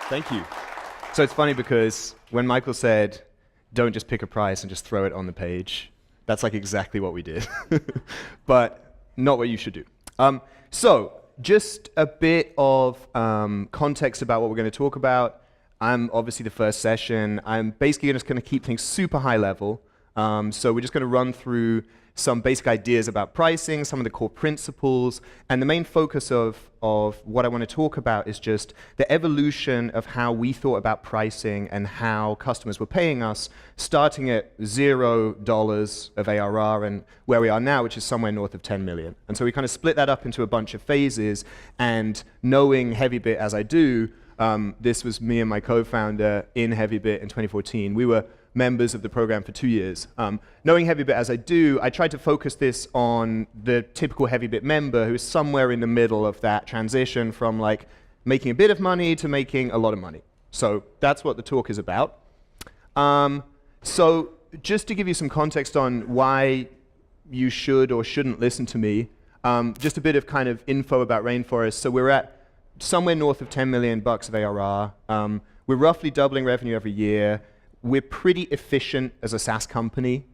Thank you. So it's funny because when Michael said, don't just pick a price and just throw it on the page, that's like exactly what we did. But not what you should do. So just a bit of context about what we're going to talk about. I'm obviously the first session. I'm basically just going to keep things super high level. So we're just going to run through some basic ideas about pricing, some of the core principles, and the main focus of what I want to talk about is just the evolution of how we thought about pricing and how customers were paying us, starting at $0 of ARR and where we are now, which is somewhere north of 10 million. And so we kind of split that up into a bunch of phases, and knowing HeavyBit as I do, this was me and my co-founder in HeavyBit in 2014. We were members of the program for 2 years. Knowing HeavyBit as I do, I tried to focus this on the typical HeavyBit member who is somewhere in the middle of that transition from like making a bit of money to making a lot of money. So that's what the talk is about. So just to give you some context on why you should or shouldn't listen to me, just a bit of kind of info about Rainforest. So we're at somewhere north of 10 million bucks of ARR. We're roughly doubling revenue every year. We're pretty efficient as a SaaS company.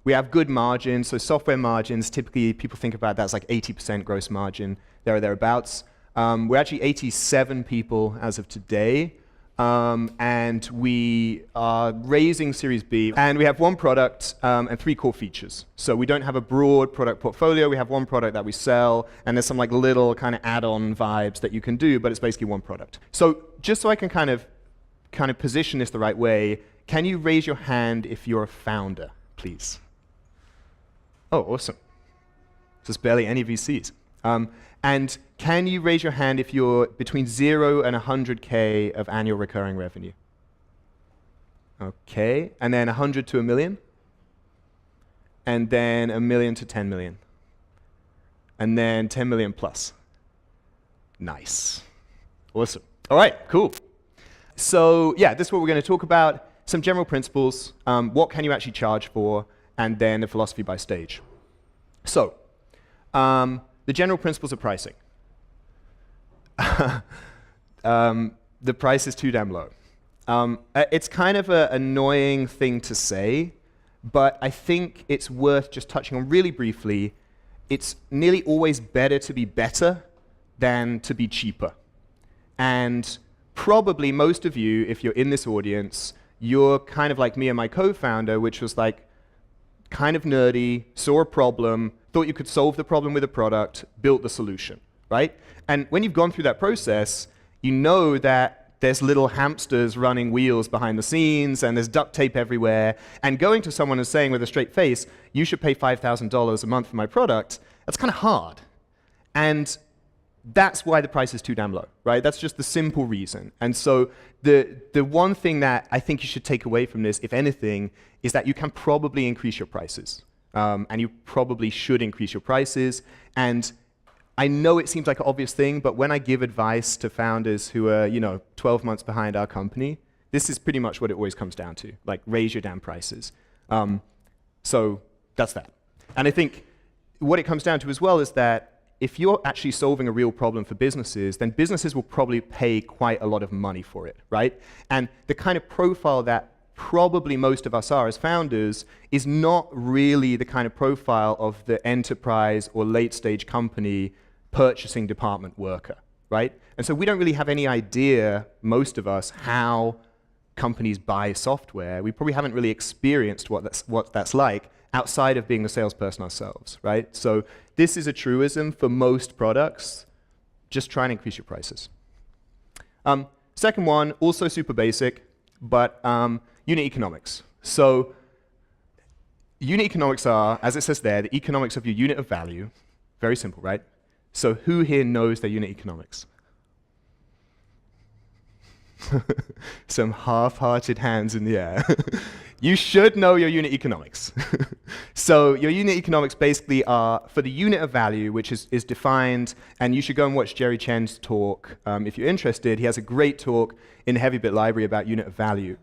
We have good margins, so software margins, typically people think about that as like 80% gross margin, there or thereabouts. We're actually 87 people as of today, and we are raising Series B, and we have one product and 3 core features. So we don't have a broad product portfolio, we have one product that we sell, and there's some like little kind of add-on vibes that you can do, but it's basically one product. So just so I can kind of position this the right way, can you raise your hand if you're a founder, please? Oh, awesome. There's barely any VCs. And can you raise your hand if you're between 0 and 100K of annual recurring revenue? Okay, and then 100 to 1 million? And then 1 million to 10 million? And then 10 million plus? Nice. Awesome. All right, cool. So yeah, this is what we're going to talk about. Some general principles, what can you actually charge for, and then the philosophy by stage. So, the general principles of pricing. The price is too damn low. It's kind of an annoying thing to say, but I think it's worth just touching on really briefly. It's nearly always better to be better than to be cheaper. And probably most of you, if you're in this audience, you're kind of like me and my co-founder, which was like kind of nerdy, saw a problem, thought you could solve the problem with a product, built the solution, right? And when you've gone through that process, you know that there's little hamsters running wheels behind the scenes, and there's duct tape everywhere, and going to someone and saying with a straight face, you should pay $5,000 a month for my product, that's kind of hard. And that's why the price is too damn low, right? That's just the simple reason. And so the one thing that I think you should take away from this, if anything, is that you can probably increase your prices. And you probably should increase your prices. And I know it seems like an obvious thing, but when I give advice to founders who are 12 months behind our company, this is pretty much what it always comes down to, like raise your damn prices. So that's that. And I think what it comes down to as well is that if you're actually solving a real problem for businesses, then businesses will probably pay quite a lot of money for it, right? And the kind of profile that probably most of us are as founders is not really the kind of profile of the enterprise or late-stage company purchasing department worker, right? And so we don't really have any idea, most of us, how companies buy software. We probably haven't really experienced what that's like outside of being the salesperson ourselves, right? So this is a truism for most products. Just try and increase your prices. Second one, also super basic, but unit economics. So unit economics are, as it says there, the economics of your unit of value. Very simple, right? So who here knows their unit economics? Some half-hearted hands in the air. You should know your unit economics. So your unit economics basically are for the unit of value, which is defined, and you should go and watch Jerry Chen's talk if you're interested. He has a great talk in the HeavyBit library about unit of value.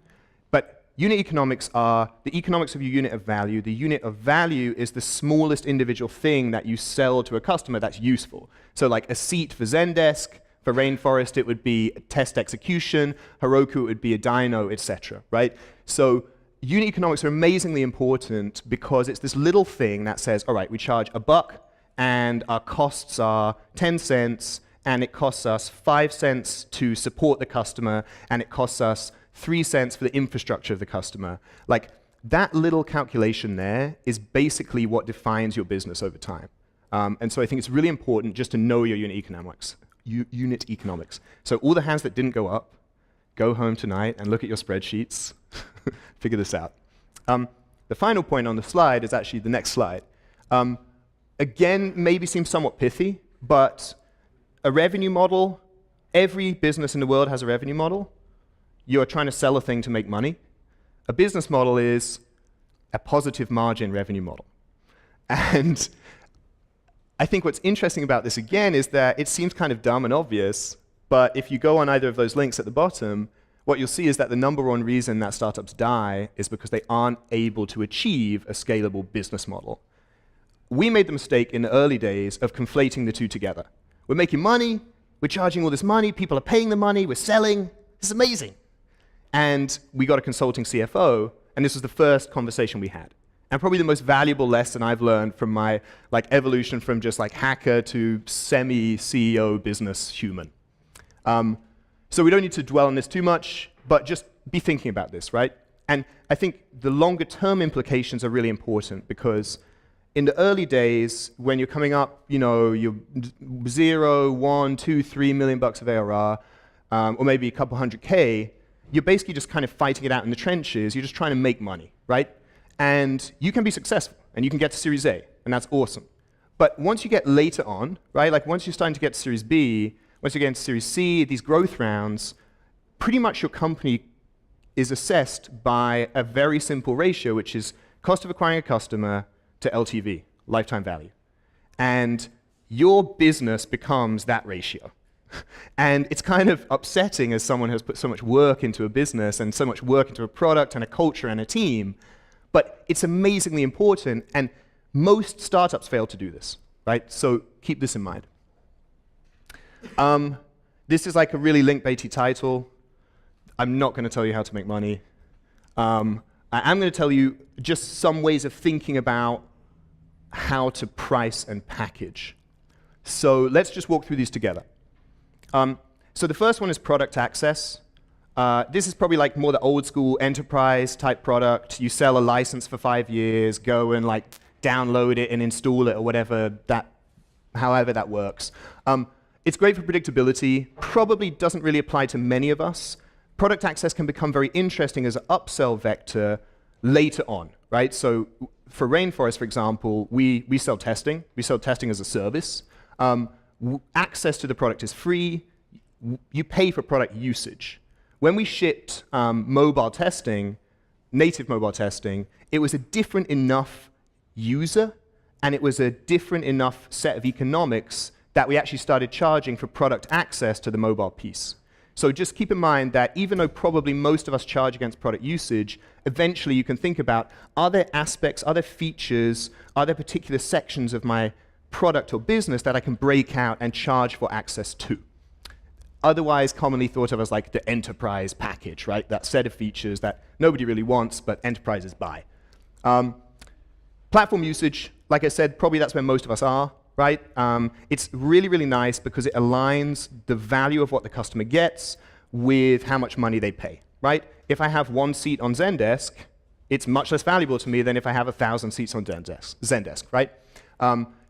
But unit economics are the economics of your unit of value. The unit of value is the smallest individual thing that you sell to a customer that's useful. So like a seat for Zendesk For Rainforest, it would be test execution. Heroku, it would be a dyno, etc. Right? So unit economics are amazingly important because it's this little thing that says, all right, we charge $1 and our costs are 10 cents, and it costs us 5 cents to support the customer, and it costs us 3 cents for the infrastructure of the customer. Like, that little calculation there is basically what defines your business over time. And so I think it's really important just to know your unit economics. Unit economics. So all the hands that didn't go up, go home tonight and look at your spreadsheets. Figure this out. The final point on the slide is actually the next slide. Again, maybe seems somewhat pithy, but a revenue model, every business in the world has a revenue model. You are trying to sell a thing to make money. A business model is a positive margin revenue model. And I think what's interesting about this, again, is that it seems kind of dumb and obvious, but if you go on either of those links at the bottom, what you'll see is that the number one reason that startups die is because they aren't able to achieve a scalable business model. We made the mistake in the early days of conflating the two together. We're making money, we're charging all this money, people are paying the money, we're selling, this is amazing. And we got a consulting CFO, and this was the first conversation we had. And probably the most valuable lesson I've learned from my evolution from just hacker to semi-CEO business human. So we don't need to dwell on this too much, but just be thinking about this, right? And I think the longer term implications are really important because in the early days, when you're coming up, you're 0, 1, 2, 3 million bucks of ARR, or maybe a couple hundred K, you're basically just kind of fighting it out in the trenches. You're just trying to make money, right? And you can be successful, and you can get to Series A, and that's awesome. But once you get later on, right, once you're starting to get to Series B, once you get into Series C, these growth rounds, pretty much your company is assessed by a very simple ratio, which is cost of acquiring a customer to LTV, lifetime value. And your business becomes that ratio. And it's kind of upsetting as someone who has put so much work into a business and so much work into a product and a culture and a team, but it's amazingly important, and most startups fail to do this, right? So keep this in mind. This is a really link-baity title. I'm not going to tell you how to make money. I am going to tell you just some ways of thinking about how to price and package. So let's just walk through these together. So the first one is product access. This is probably more the old school enterprise type product. You sell a license for 5 years, go and download it and install it or whatever however that works. It's great for predictability, probably doesn't really apply to many of us. Product access can become very interesting as an upsell vector later on, right? So for Rainforest, for example, we sell testing. We sell testing as a service. Access to the product is free. You pay for product usage. When we shipped mobile testing, native mobile testing, it was a different enough user, and it was a different enough set of economics that we actually started charging for product access to the mobile piece. So just keep in mind that even though probably most of us charge against product usage, eventually you can think about, are there aspects, are there features, are there particular sections of my product or business that I can break out and charge for access to? Otherwise commonly thought of as the enterprise package, right? That set of features that nobody really wants, but enterprises buy. Platform usage, like I said, probably that's where most of us are, right? It's really, really nice because it aligns the value of what the customer gets with how much money they pay, right? If I have 1 seat on Zendesk, it's much less valuable to me than if I have 1,000 seats on Zendesk, right?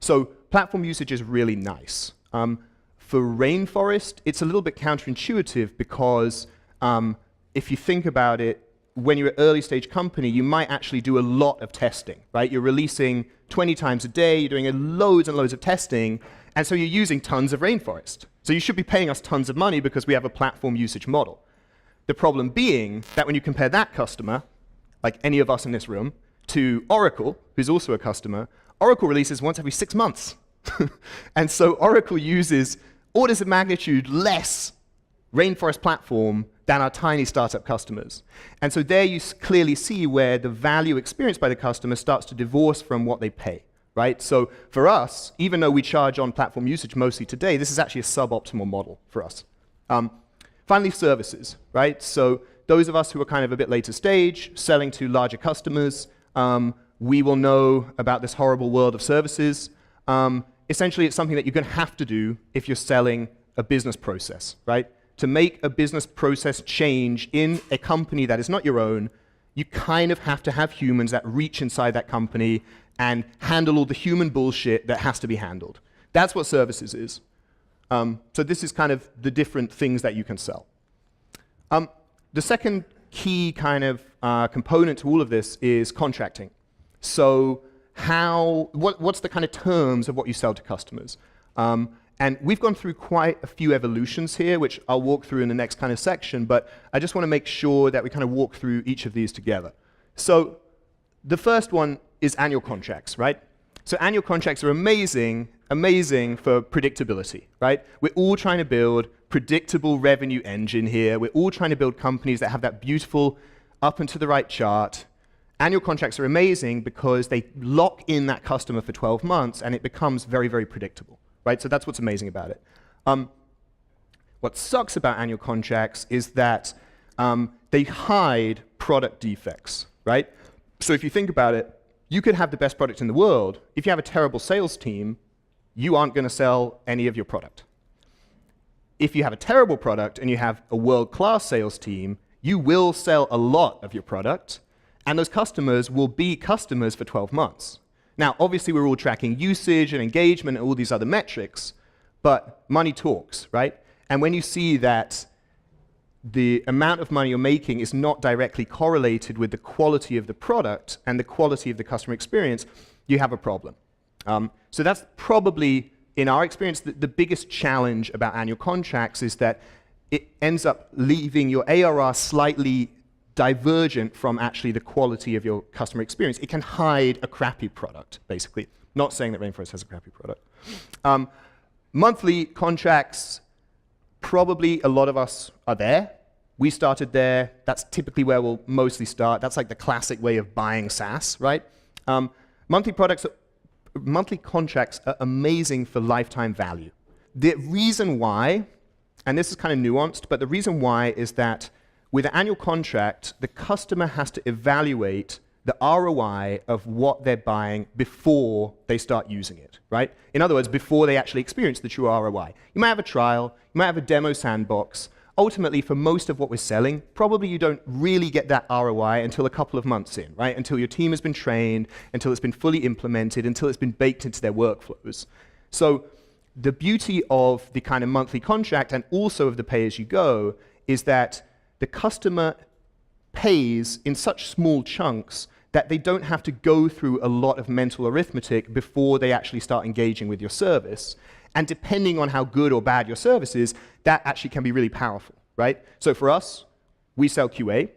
So platform usage is really nice. For Rainforest, it's a little bit counterintuitive because if you think about it, when you're an early stage company, you might actually do a lot of testing, right? You're releasing 20 times a day, you're doing loads and loads of testing, and so you're using tons of Rainforest. So you should be paying us tons of money because we have a platform usage model. The problem being that when you compare that customer, like any of us in this room, to Oracle, who's also a customer, Oracle releases once every 6 months. And so Oracle uses orders of magnitude less Rainforest platform than our tiny startup customers. And so there you clearly see where the value experienced by the customer starts to divorce from what they pay, right? So for us, even though we charge on platform usage mostly today, this is actually a suboptimal model for us. Finally, services, right? So those of us who are kind of a bit later stage, selling to larger customers, we will know about this horrible world of services. Essentially, it's something that you're going to have to do if you're selling a business process, right? To make a business process change in a company that is not your own, you kind of have to have humans that reach inside that company and handle all the human bullshit that has to be handled. That's what services is. So this is kind of the different things that you can sell. The second key kind of component to all of this is contracting. So what's the kind of terms of what you sell to customers? And we've gone through quite a few evolutions here, which I'll walk through in the next kind of section, but I just want to make sure that we kind of walk through each of these together. So the first one is annual contracts, right? So annual contracts are amazing for predictability, right? We're all trying to build predictable revenue engine here. We're all trying to build companies that have that beautiful up and to the right chart. Annual contracts are amazing because they lock in that customer for 12 months and it becomes very, very predictable, right? So that's what's amazing about it. What sucks about annual contracts is that they hide product defects, right? So if you think about it, you could have the best product in the world. If you have a terrible sales team, you aren't going to sell any of your product. If you have a terrible product and you have a world-class sales team, you will sell a lot of your product, and those customers will be customers for 12 months. Now, obviously, we're all tracking usage and engagement and all these other metrics, but money talks, right? And when you see that the amount of money you're making is not directly correlated with the quality of the product and the quality of the customer experience, you have a problem. So that's probably, in our experience, the biggest challenge about annual contracts is that it ends up leaving your ARR slightly divergent from actually the quality of your customer experience. It can hide a crappy product, basically. Not saying that Rainforest has a crappy product. Monthly contracts, probably a lot of us are there. We started there. That's typically where we'll mostly start. That's like the classic way of buying SaaS, right? Monthly contracts are amazing for lifetime value. The reason why, and this is kind of nuanced, but the reason why is that with an annual contract, the customer has to evaluate the ROI of what they're buying before they start using it, right? In other words, before they actually experience the true ROI. You might have a trial, you might have a demo sandbox. Ultimately, for most of what we're selling, probably you don't really get that ROI until a couple of months in, right? Until your team has been trained, until it's been fully implemented, until it's been baked into their workflows. So the beauty of the kind of monthly contract and also of the pay-as-you-go is that the customer pays in such small chunks that they don't have to go through a lot of mental arithmetic before they actually start engaging with your service. And depending on how good or bad your service is, that actually can be really powerful, right? So for us, we sell QA,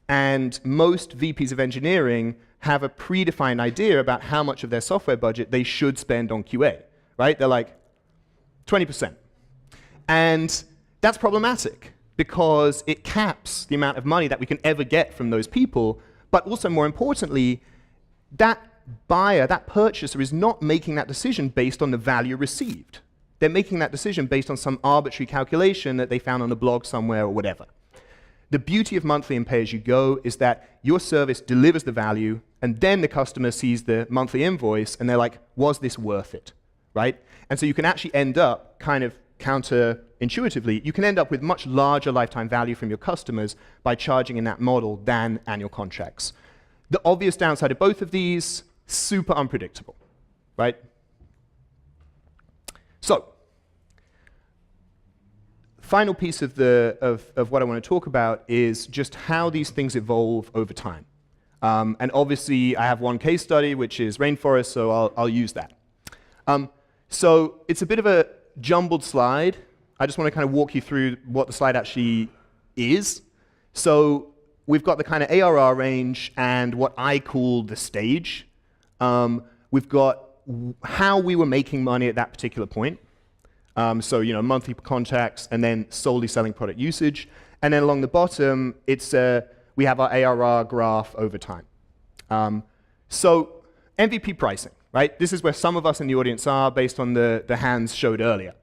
and most VPs of engineering have a predefined idea about how much of their software budget they should spend on QA, right? They're like, 20%. And that's problematic, because it caps the amount of money that we can ever get from those people, but also more importantly, that buyer, that purchaser is not making that decision based on the value received. They're making that decision based on some arbitrary calculation that they found on a blog somewhere or whatever. The beauty of monthly and pay-as-you-go is that your service delivers the value, and then the customer sees the monthly invoice, and they're like, was this worth it, right? And so you can actually end up kind of counterintuitively, you can end up with much larger lifetime value from your customers by charging in that model than annual contracts. The obvious downside of both of these, super unpredictable, right? So, final piece of what I want to talk about is just how these things evolve over time. And obviously, I have one case study, which is Rainforest, so I'll use that. So it's a bit of a jumbled slide. I just want to kind of walk you through what the slide actually is. So we've got the kind of ARR range and what I call the stage. We've got how we were making money at that particular point. So, you know, monthly contracts and then solely selling product usage. And then along the bottom, it's we have our ARR graph over time. So MVP pricing, right? This is where some of us in the audience are based on the hands showed earlier.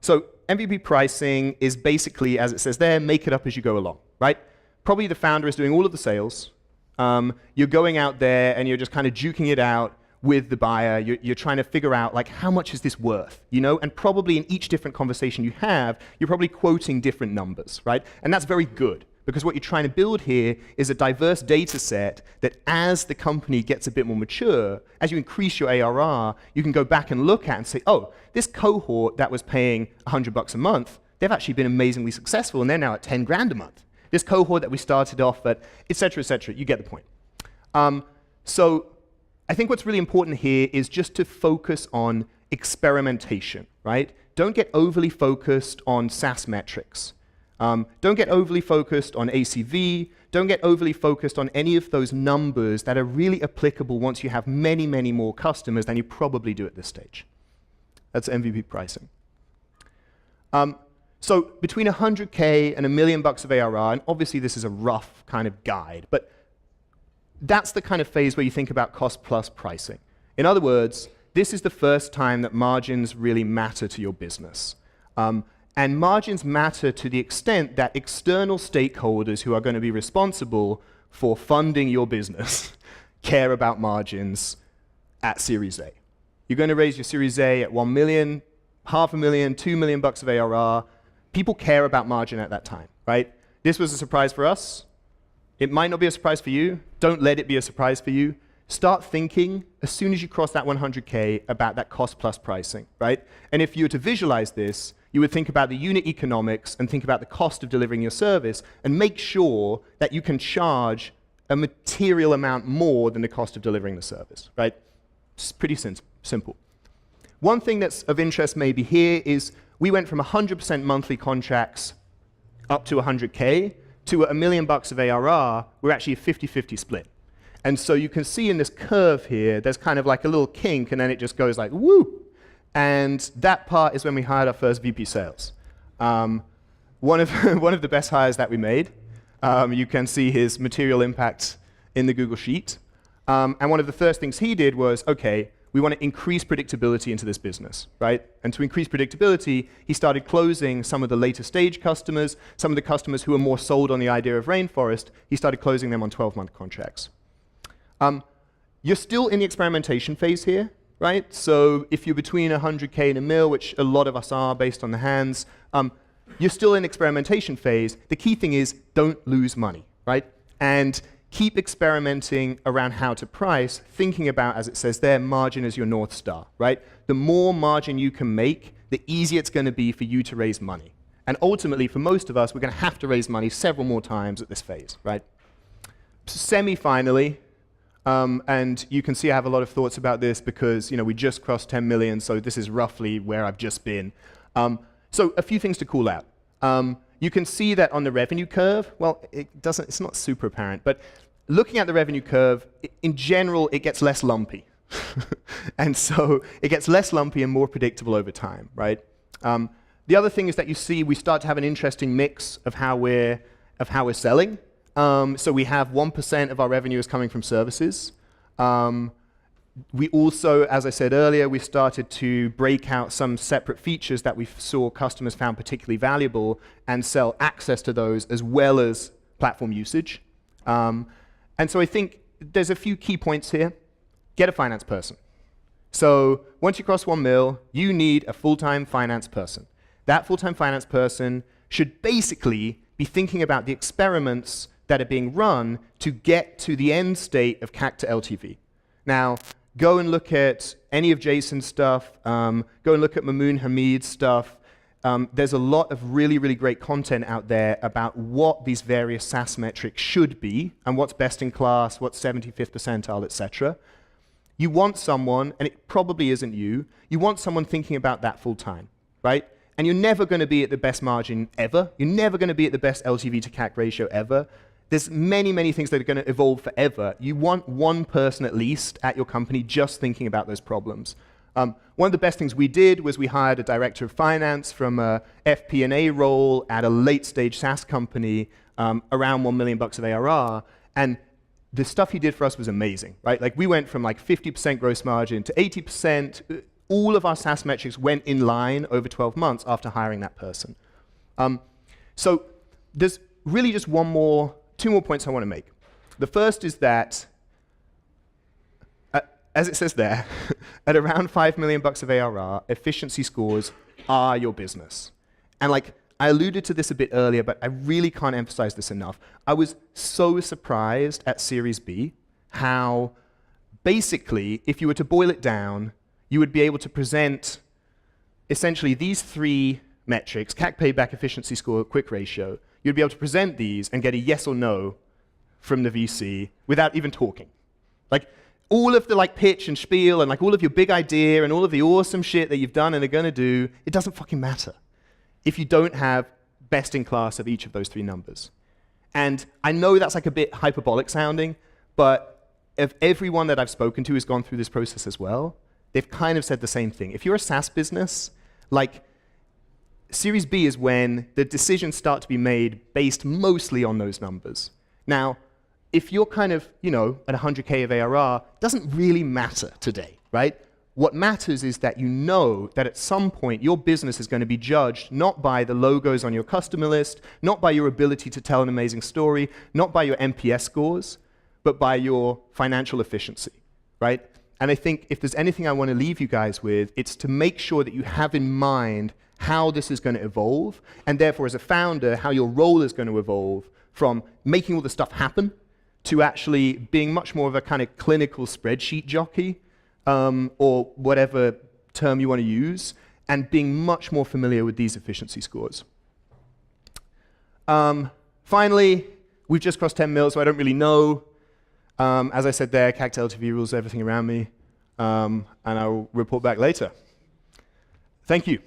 So MVP pricing is basically, as it says there, make it up as you go along, right? Probably the founder is doing all of the sales. You're going out there and you're just kind of duking it out with the buyer. You're trying to figure out, like, how much is this worth, you know? And probably in each different conversation you have, you're probably quoting different numbers, right? And that's very good, because what you're trying to build here is a diverse data set that as the company gets a bit more mature, as you increase your ARR, you can go back and look at and say, oh, this cohort that was paying $100 a month, they've actually been amazingly successful, and they're now at 10 grand a month. This cohort that we started off at, et cetera, you get the point. So I think what's really important here is just to focus on experimentation, right? Don't get overly focused on SaaS metrics. Don't get overly focused on ACV. Don't get overly focused on any of those numbers that are really applicable once you have many, many more customers than you probably do at this stage. That's MVP pricing. So between 100K and $1 million of ARR, and obviously this is a rough kind of guide, but that's the kind of phase where you think about cost plus pricing. In other words, this is the first time that margins really matter to your business. And margins matter to the extent that external stakeholders who are going to be responsible for funding your business care about margins at Series A. You're going to raise your Series A at 1 million, $500,000, $2 million of ARR. People care about margin at that time, right? This was a surprise for us. It might not be a surprise for you. Don't let it be a surprise for you. Start thinking, as soon as you cross that 100K, about that cost plus pricing, right? And if you were to visualize this, you would think about the unit economics and think about the cost of delivering your service and make sure that you can charge a material amount more than the cost of delivering the service, right? It's pretty simple. One thing that's of interest maybe here is we went from 100% monthly contracts up to 100K to $1 million of ARR. We're actually a 50-50 split. And so you can see in this curve here, there's kind of like a little kink, and then it just goes like, woo! And that part is when we hired our first VP sales. One of the best hires that we made. You can see his material impact in the Google Sheet. And one of the first things he did was, okay, we want to increase predictability into this business, right? And to increase predictability, he started closing some of the later stage customers, some of the customers who were more sold on the idea of Rainforest. He started closing them on 12-month contracts. You're still in the experimentation phase here, right? So if you're between 100K and $1 million, which a lot of us are based on the hands, you're still in experimentation phase. The key thing is don't lose money, right? And keep experimenting around how to price, thinking about, as it says there, margin as your North Star, right? The more margin you can make, the easier it's going to be for you to raise money. And ultimately, for most of us, we're going to have to raise money several more times at this phase, right? Semi-finally, and you can see I have a lot of thoughts about this because we just crossed 10 million, so this is roughly where I've just been. So a few things to call out. You can see that on the revenue curve, well, it's not super apparent, but looking at the revenue curve, in general, it gets less lumpy. And so it gets less lumpy and more predictable over time, right? The other thing is that you see we start to have an interesting mix of how we're selling. So we have 1% of our revenue is coming from services. We also, as I said earlier, we started to break out some separate features that we saw customers found particularly valuable and sell access to those as well as platform usage. And so I think there's a few key points here. Get a finance person. So once you cross 1 mil, you need a full-time finance person. That full-time finance person should basically be thinking about the experiments that are being run to get to the end state of CAC to LTV. Now, go and look at any of Jason's stuff. Go and look at Mamoon Hamid's stuff. There's a lot of really, really great content out there about what these various SaaS metrics should be and what's best in class, what's 75th percentile, etc. You want someone, and it probably isn't you want someone thinking about that full time, right? And you're never going to be at the best margin ever. You're never going to be at the best LTV to CAC ratio ever. There's many, many things that are going to evolve forever. You want one person at least at your company just thinking about those problems. One of the best things we did was we hired a director of finance from a FP&A role at a late-stage SaaS company around $1 million of ARR. And the stuff he did for us was amazing, right? Like we went from like 50% gross margin to 80%. All of our SaaS metrics went in line over 12 months after hiring that person. So there's really just two more points I want to make. The first is that, as it says there, at around $5 million of ARR, efficiency scores are your business. And like, I alluded to this a bit earlier, but I really can't emphasize this enough. I was so surprised at Series B how basically, if you were to boil it down, you would be able to present essentially these three metrics, CAC payback, efficiency score, quick ratio. You'd be able to present these and get a yes or no from the VC without even talking. Like, all of the like pitch and spiel and like all of your big idea and all of the awesome shit that you've done and are going to do, it doesn't fucking matter if you don't have best in class of each of those three numbers. And I know that's like a bit hyperbolic sounding, but if everyone that I've spoken to has gone through this process as well, they've kind of said the same thing. If you're a SaaS business, like Series B is when the decisions start to be made based mostly on those numbers. Now, if you're kind of, you know, at 100K of ARR, it doesn't really matter today, right? What matters is that you know that at some point your business is going to be judged not by the logos on your customer list, not by your ability to tell an amazing story, not by your NPS scores, but by your financial efficiency, right? And I think if there's anything I want to leave you guys with, it's to make sure that you have in mind how this is going to evolve, and therefore as a founder, how your role is going to evolve from making all the stuff happen to actually being much more of a kind of clinical spreadsheet jockey, or whatever term you want to use, and being much more familiar with these efficiency scores. Finally, we've just crossed 10 mil, so I don't really know. As I said there, CAC to LTV rules everything around me, and I'll report back later. Thank you.